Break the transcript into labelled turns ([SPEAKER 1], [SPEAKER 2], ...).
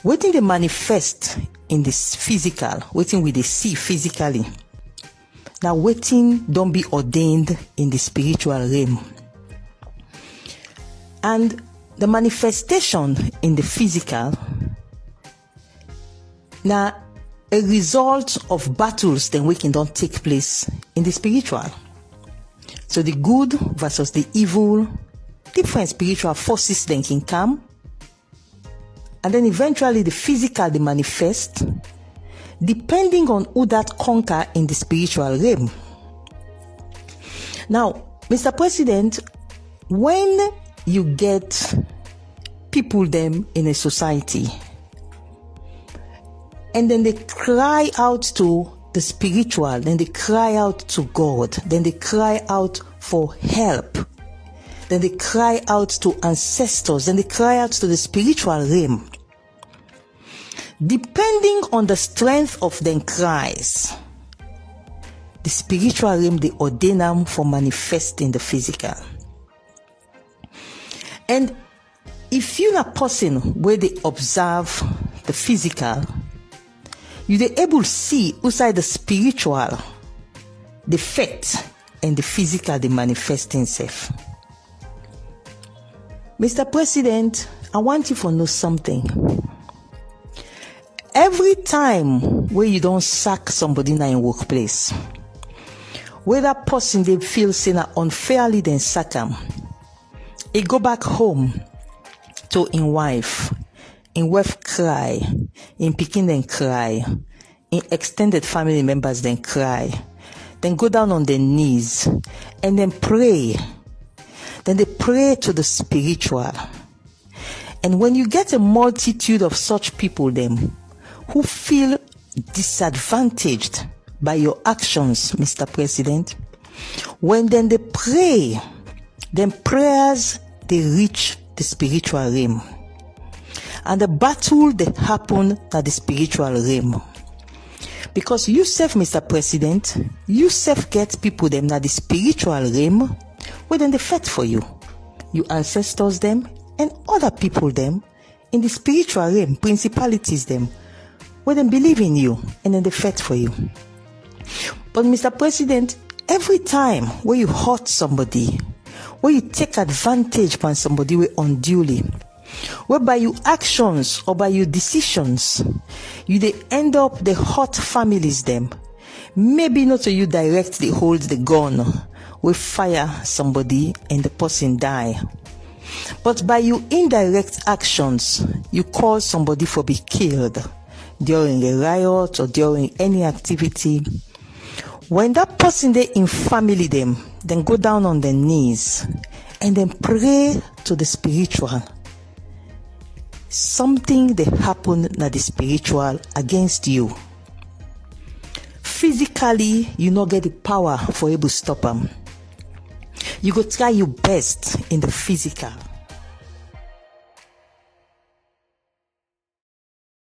[SPEAKER 1] Wetin dey manifest in this physical, wetin we dey see physically, na wetin don be ordained in the spiritual realm. And the manifestation in the physical na a result of battles dem wey don take place in the spiritual. So the good versus the evil, different spiritual forces dem can come, and then eventually the physical dey manifest depending on who that conquer in the spiritual realm. Now, Mr. President, when you get people them in a society and then they cry out to the spiritual, then they cry out to God, then they cry out for help, then they cry out to ancestors, then they cry out to the spiritual realm. Depending on the strength of their cries, the spiritual realm they ordain them for manifesting the physical. And if you're a person where they observe the physical, you're able to see outside the spiritual, the fact and the physical they manifest itself. Mr. President, I want you to know something. Every time where you don't sack somebody in your workplace, where that person they feel saying unfairly then sack them, he go back home to in wife cry, in pikin then cry, in extended family members then cry, then go down on their knees and then pray. Then they pray to the spiritual. And when you get a multitude of such people them who feel disadvantaged by your actions, Mr. President, when then they pray, then prayers they reach the spiritual realm. And the battle they happen at the spiritual realm. Because you self, Mr. President, you self get people them at the spiritual realm where then they fight for you. You ancestors them and other people them in the spiritual realm, principalities them, where they believe in you and then they fight for you. But Mr. President, every time where you hurt somebody, where you take advantage upon somebody unduly, where by your actions or by your decisions, you they end up the hurt families them. Maybe not so you directly hold the gun, we fire somebody and the person die. But by your indirect actions, you cause somebody for be killed during a riot or during any activity. When that person they in family them, then go down on their knees and then pray to the spiritual. Something that happened at the spiritual against you. Physically, you not get the power for able to stop them. You go try your best in the physical.